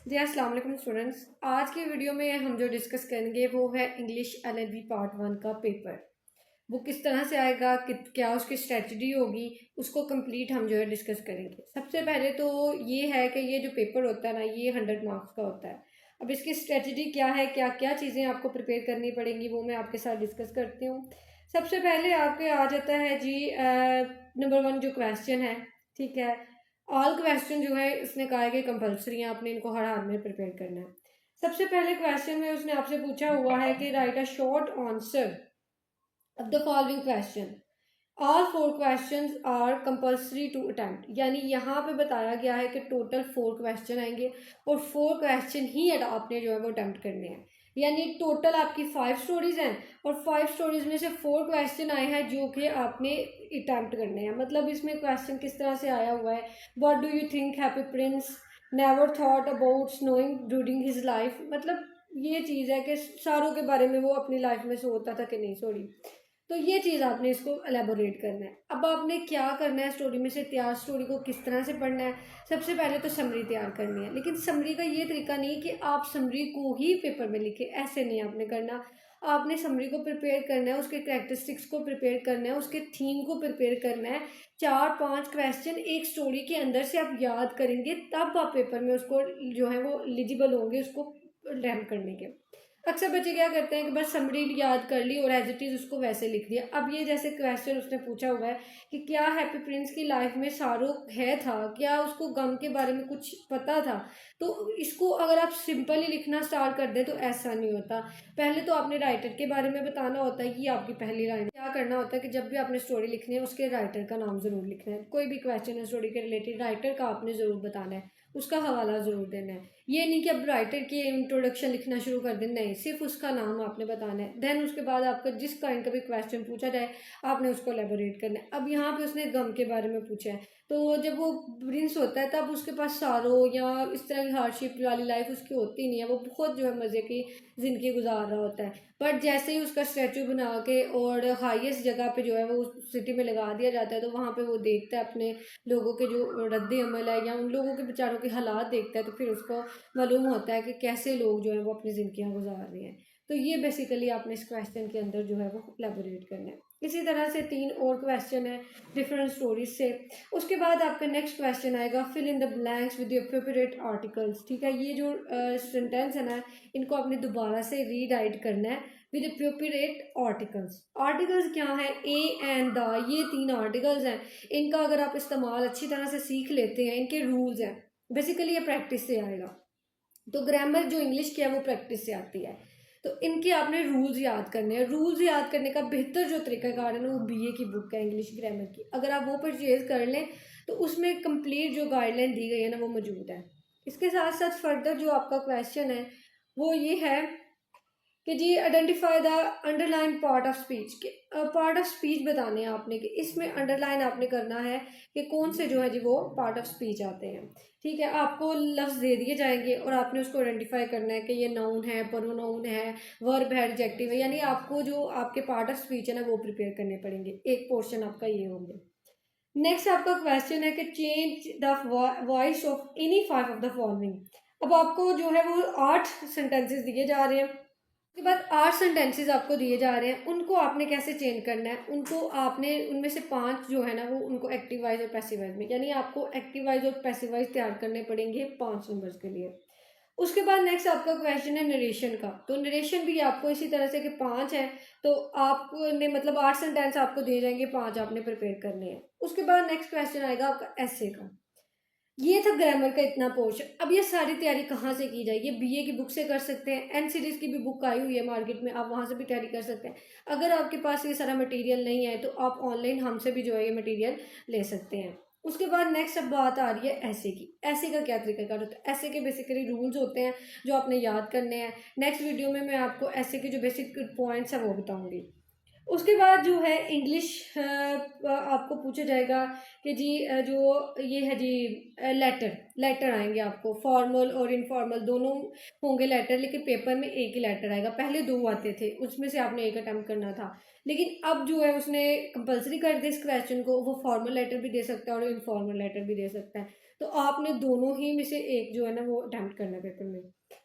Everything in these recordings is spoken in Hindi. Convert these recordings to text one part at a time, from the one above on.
जी अस्सलाम वालेकुम स्टूडेंट्स। आज की वीडियो में हम जो डिस्कस करेंगे वो है इंग्लिश एलएलबी पार्ट 1 का पेपर। वो किस तरह से आएगा, क्या उसकी स्ट्रेटजी होगी, उसको कंप्लीट हम जो है डिस्कस करेंगे। सबसे पहले तो ये है कि ये जो पेपर होता है ना, ये 100 मार्क्स का होता है। अब इसकी स्ट्रेटजी क्या है, क्या क्या चीज़ें आपको प्रिपेयर करनी पड़ेंगी, वो मैं आपके साथ डिस्कस करती हूँ। सबसे पहले आपके आ जाता है जी नंबर 1 जो क्वेश्चन है। ठीक है, ऑल क्वेश्चन जो है इसने कहा है कि कंपलसरी है, आपने इनको हर हाल में प्रिपेयर करना है। सबसे पहले क्वेश्चन में उसने आपसे पूछा हुआ है कि write a short answer of the following question. All 4 questions are compulsory to attempt, यानी यहाँ पे बताया गया है कि टोटल 4 क्वेश्चन आएंगे और 4 क्वेश्चन ही आपने जो है वो अटेम्प्ट करने हैं। यानी टोटल आपकी 5 स्टोरीज हैं और 5 स्टोरीज में से 4 क्वेश्चन आए हैं जो कि आपने अटेम्प्ट करने हैं। मतलब इसमें क्वेश्चन किस तरह से आया हुआ है, what do you think happy Prince never thought about snowing during his life. मतलब ये चीज़ है कि शाहरुख के बारे में वो अपनी लाइफ में सोचता था कि नहीं, सॉरी। तो ये चीज़ आपने इसको एलेबोरेट करना है। अब आपने क्या करना है, स्टोरी में से तैयार स्टोरी को किस तरह से पढ़ना है। सबसे पहले तो समरी तैयार करनी है, लेकिन समरी का ये तरीका नहीं कि आप समरी को ही पेपर में लिखें, ऐसे नहीं आपने करना। आपने समरी को प्रिपेयर करना है, उसके कैरेक्टरिस्टिक्स को प्रिपेयर करना है, उसके थीम को प्रिपेयर करना है। 4-5 क्वेश्चन एक स्टोरी के अंदर से आप याद करेंगे, तब आप पेपर में उसको जो है वो एलिजिबल होंगे उसको रैंक करने के। अक्सर बच्चे क्या करते हैं कि बस समरी याद कर ली और एज इट इज़ उसको वैसे लिख दिया। अब ये जैसे क्वेश्चन उसने पूछा हुआ है कि क्या हैप्पी प्रिंस की लाइफ में शाहरुख है था, क्या उसको गम के बारे में कुछ पता था। तो इसको अगर आप सिंपल ही लिखना स्टार्ट कर दें तो ऐसा नहीं होता। पहले तो आपने राइटर के बारे में बताना होता है कि आपकी पहली लाइन क्या करना होता है कि जब भी आपने स्टोरी लिखनी है उसके राइटर का नाम ज़रूर लिखना है। कोई भी क्वेश्चन है स्टोरी के रिलेटेड, राइटर का आपने ज़रूर बताना है, उसका हवाला ज़रूर देना है। ये नहीं कि अब राइटर की इंट्रोडक्शन लिखना शुरू कर दें, नहीं, सिर्फ उसका नाम आपने बताना है। देन उसके बाद आपका जिस काइंड का भी क्वेश्चन पूछा जाए आपने उसको एलेबोरेट करना है। अब यहाँ पे उसने गम के बारे में पूछा है, तो जब वो प्रिंस होता है तब उसके पास सारो या इस तरह की हार्डशिप वाली लाइफ उसकी होती नहीं है, वो बहुत जो है मज़े की ज़िंदगी गुजार रहा होता है। बट जैसे ही उसका स्टैचू बना के और हाईएस्ट जगह पे जो है वो सिटी में लगा दिया जाता है, तो वहाँ पे वो देखता है अपने लोगों के जो रद्द अमल है या उन लोगों के बेचारों के हालात देखता है, तो फिर उसको मालूम होता है कि कैसे लोग जो है वो अपनी ज़िंदगियाँ गुजार रहे हैं। तो ये बेसिकली आपने इस क्वेश्चन के अंदर जो है वो एलेबोरेट करना है। इसी तरह से 3 और क्वेश्चन है डिफरेंट स्टोरीज से। उसके बाद आपका नेक्स्ट क्वेश्चन आएगा fill in the blanks with your favourite articles. ठीक है, ये जो सेंटेंस है ना, इनको आपने दोबारा से रीराइट करना है विद अप्रोप्रिएट आर्टिकल्स। आर्टिकल्स क्या है, ए एंड द, ये 3 आर्टिकल्स हैं। इनका अगर आप इस्तेमाल अच्छी तरह से सीख लेते हैं, इनके रूल्स हैं, बेसिकली ये प्रैक्टिस से आएगा। तो ग्रामर जो इंग्लिश की है वो प्रैक्टिस से आती है। तो इनके आपने रूल्स याद करने हैं। रूल्स याद करने का बेहतर जो तरीकाकार है ना, वो बीए की बुक है इंग्लिश ग्रामर की। अगर आप वो परचेज कर लें तो उसमें कंप्लीट जो गाइडलाइन दी गई है ना वो मौजूद है। इसके साथ साथ फर्दर जो आपका क्वेश्चन है वो ये है कि जी identify the underline part of speech के। पार्ट ऑफ स्पीच बताने हैं आपने कि इसमें अंडरलाइन आपने करना है कि कौन से जो है जी वो पार्ट ऑफ स्पीच आते हैं। ठीक है, आपको लफ्ज़ दे दिए जाएंगे और आपने उसको आइडेंटिफाई करना है कि ये नाउन है, प्रोनाउन है, वर्ब है, एडजेक्टिव है। यानी आपको जो आपके पार्ट ऑफ स्पीच है ना वो प्रिपेयर करने पड़ेंगे। एक पोर्शन आपका ये होंगे। नेक्स्ट आपका क्वेश्चन है कि change the voice of any 5 of the following. अब आपको जो है वो 8 सेंटेंसेस दिए जा रहे हैं। उसके बाद 8 सेंटेंसेस आपको दिए जा रहे हैं, उनको आपने कैसे चेंज करना है। उनको आपने उनमें से 5 जो है ना वो उनको एक्टिव वाइज और पैसिव वाइज में, यानी आपको एक्टिव वाइज और पैसिव वाइज तैयार करने पड़ेंगे 5 नंबर्स के लिए। उसके बाद नेक्स्ट आपका क्वेश्चन है नरेशन का। तो नरेशन भी आपको इसी तरह से कि 5 है, तो आपने मतलब 8 सेंटेंस आपको दिए जाएंगे, 5 आपने प्रिपेयर करने हैं। उसके बाद नेक्स्ट क्वेश्चन आएगा आपका ऐसे का। ये था ग्रामर का इतना पोर्शन। अब ये सारी तैयारी कहाँ से की जाए, ये बीए की बुक से कर सकते हैं, एन सीरीज की भी बुक आई हुई है मार्केट में, आप वहाँ से भी तैयारी कर सकते हैं। अगर आपके पास ये सारा मटेरियल नहीं है तो आप ऑनलाइन हमसे भी जो है ये मटेरियल ले सकते हैं। उसके बाद नेक्स्ट अब बात आ रही है ऐसे की। ऐसे का क्या तरीकाकार होता है, ऐसे के बेसिकली रूल्स होते हैं जो आपने याद करने हैं। नेक्स्ट वीडियो में मैं आपको ऐसे के जो बेसिक पॉइंट्स है वो बताऊँगी। उसके बाद जो है इंग्लिश आपको पूछा जाएगा कि जी जो ये है जी लेटर लेटर आएंगे आपको, फॉर्मल और इनफॉर्मल दोनों होंगे लेटर, लेकिन पेपर में एक ही लेटर आएगा। पहले 2 आते थे, उसमें से आपने एक अटेम्प्ट करना था, लेकिन अब जो है उसने कंपलसरी कर दिया इस क्वेश्चन को। वो फॉर्मल लेटर भी दे सकता है और इनफॉर्मल लेटर भी दे सकता है। तो आपने दोनों ही में से एक जो है ना वो अटैम्प्ट करना है पेपर में।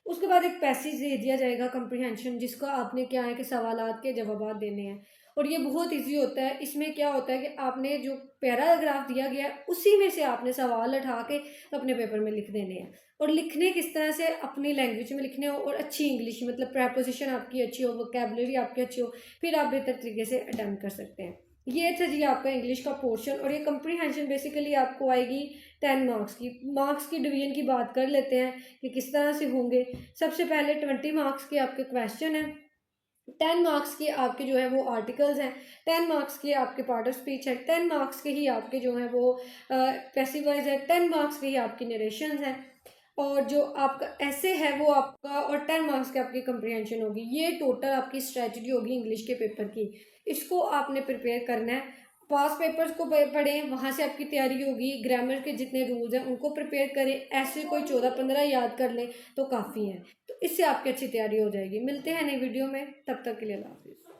उसके बाद एक पैसेज दे दिया जाएगा कंप्रीहेंशन, जिसका आपने क्या है कि सवालात के जवाब देने हैं, और ये बहुत इजी होता है। इसमें क्या होता है कि आपने जो पैराग्राफ दिया गया है उसी में से आपने सवाल उठा के अपने पेपर में लिख देने हैं, और लिखने किस तरह से, अपनी लैंग्वेज में लिखने हो और अच्छी इंग्लिश, मतलब प्रेपोजिशन आपकी अच्छी हो, वोकैबुलरी आपकी अच्छी हो, फिर आप बेहतर तरीके से अटेम्प्ट कर सकते हैं। ये था जी आपका इंग्लिश का पोर्शन। और ये कंप्रीहेंशन बेसिकली आपको आएगी 10 मार्क्स की। मार्क्स की डिवीजन की बात कर लेते हैं कि किस तरह से होंगे। सबसे पहले 20 मार्क्स के आपके क्वेश्चन हैं, 10 मार्क्स के आपके जो है वो आर्टिकल्स हैं, 10 मार्क्स के आपके पार्ट ऑफ स्पीच है, 10 मार्क्स के ही आपके जो है वो पैसिव वॉइस है, 10 मार्क्स के ही आपकी नरेशंस हैं, और जो आपका ऐसे है वो आपका, और 10 मार्क्स की आपकी कंप्रीहेंशन होगी। ये टोटल आपकी स्ट्रेटजी होगी इंग्लिश के पेपर की। इसको आपने प्रिपेयर करना है। पास पेपर्स को पढ़ें, वहाँ से आपकी तैयारी होगी। ग्रामर के जितने रूल्स हैं उनको प्रिपेयर करें, ऐसे कोई 14-15 याद कर लें तो काफ़ी हैं, तो इससे आपकी अच्छी तैयारी हो जाएगी। मिलते हैं नई वीडियो में, तब तक के लिए अल्लाह हाफिज़।